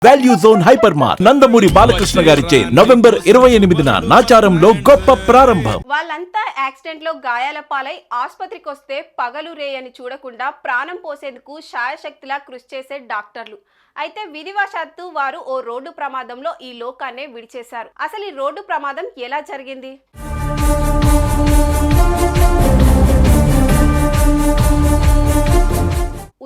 Value Zone Hyper Mart Nandamuri Balakrishna గారిచే November 28న నాచారంలో గొప్ప ప్రారంభం. వాళ్ళంతా యాక్సిడెంట్ లో గాయాల పాలై ఆసుపత్రికి వస్తే పగలు రేయని చూడకుండా ప్రాణం పోసేందుకు శాయశక్తిలా కృషి చేసే డాక్టర్లు. అయితే విధివశాత్తు వారు ఓ రోడ్డు ప్రమాదంలో ఈ లోకాన్నే విడిచేశారు. అసలు ఈ రోడ్డు ప్రమాదం ఎలా జరిగింది?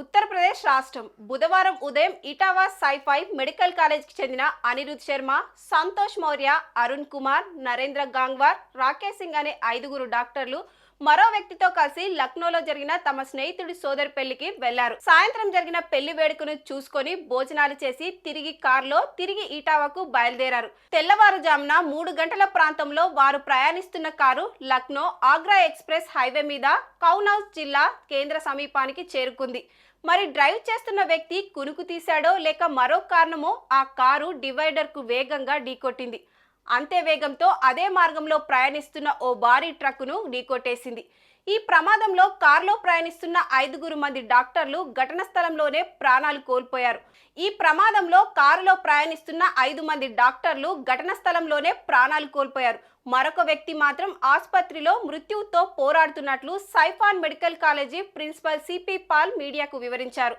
ఉత్తరప్రదేశ్ రాష్ట్రం బుధవారం ఉదయం ఇటావా సైఫై మెడికల్ కాలేజ్కి చెందిన అనిరుద్ శర్మ, సంతోష్ మౌర్య, అరుణ్ కుమార్, నరేంద్ర గాంగ్వార్, రాకేష్ సింగ్ అనే 5గురు డాక్టర్లు మరో వ్యక్తితో కలిసి లక్నోలో జరిగిన తమ స్నేహితుడి సోదరి పెళ్లికి వెళ్లారు. సాయంత్రం జరిగిన పెళ్లి వేడుకను చూసుకొని భోజనాలు చేసి తిరిగి ఇటావాకు బయలుదేరారు. తెల్లవారుజామున 3 గంటల ప్రాంతంలో వారు ప్రయాణిస్తున్న car Lucknow Agra express highway మీద కౌనౌజ్ జిల్లా కేంద్ర సమీపానికి చేరుకుంది. మరి డ్రైవ్ చేస్తున్న వ్యక్తి కునుకు తీశాడో లేక మరో కారణమో ఆ కారు డివైడర్ కు వేగంగా ఢీకొట్టింది. అంతే వేగంతో అదే మార్గంలో ప్రయాణిస్తున్న ఓ భారీ ట్రక్కును ఢీకొట్టేసింది. ఈ ప్రమాదంలో కారులో ప్రయాణిస్తున్న 5 మంది డాక్టర్లు ఘటన స్థలంలోనే ప్రాణాలు కోల్పోయారు. ఈ ప్రమాదంలో కారులో ప్రయాణిస్తున్న 5 మంది డాక్టర్లు ఘటన స్థలంలోనే ప్రాణాలు కోల్పోయారు. మరొక వ్యక్తి మాత్రం ఆసుపత్రిలో మృత్యువుతో పోరాడుతున్నట్లు సైఫాన్ medical college principal CP Paul మీడియాకు వివరించారు.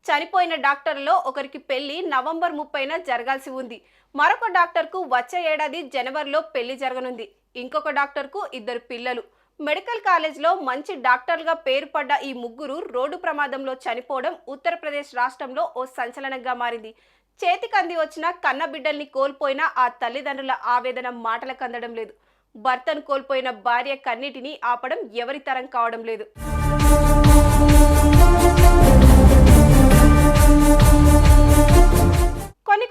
చనిపోయిన డాక్టర్లలో ఒకరికి పెళ్లి నవంబర్ 30న జరగాల్సి ఉంది. మరొక డాక్టర్కు వచ్చే ఏడాది జనవరిలో పెళ్లి జరగనుంది. ఇంకొక డాక్టర్కు 2 పిల్లలు. మెడికల్ కాలేజ్లో మంచి డాక్టర్లుగా పేరు పడ్డ ఈ 3 రోడ్డు ప్రమాదంలో చనిపోవడం ఉత్తరప్రదేశ్ రాష్ట్రంలో ఓ సంచలనంగా మారింది. చేతికంది వచ్చిన కన్నబిడ్డల్ని కోల్పోయిన ఆ తల్లిదండ్రుల ఆవేదన మాటలకు అందడం లేదు. భర్తను కోల్పోయిన భార్య కన్నీటిని ఆపడం ఎవరి తరం కావడం లేదు.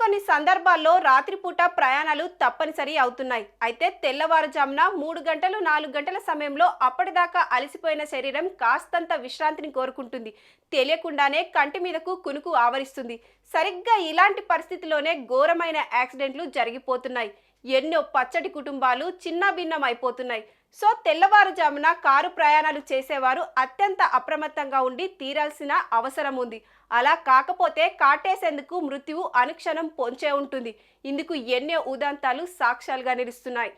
కొన్ని సందర్భాల్లో రాత్రిపూట ప్రయాణాలు తప్పనిసరి అవుతున్నాయి. అయితే తెల్లవారుజామున 3 గంటలు 4 గంటల సమయంలో అప్పటిదాకా అలసిపోయిన శరీరం కాస్తంత విశ్రాంతిని కోరుకుంటుంది. తెలియకుండానే కంటి మీదకు కునుకు ఆవరిస్తుంది. సరిగ్గా ఇలాంటి పరిస్థితిలోనే ఘోరమైన యాక్సిడెంట్లు జరిగిపోతున్నాయి. ఎన్నో పచ్చటి కుటుంబాలు చిన్నాభిన్నం అయిపోతున్నాయి. సో తెల్లవారుజామున కారు ప్రయాణాలు చేసేవారు అత్యంత అప్రమత్తంగా ఉండి తీరాల్సిన అవసరం ఉంది. అలా కాకపోతే కాటేసేందుకు మృత్యువు అనుక్షణం పొంచే ఉంటుంది. ఇందుకు ఎన్నో ఉదంతాలు సాక్ష్యాలుగా నిలుస్తున్నాయి.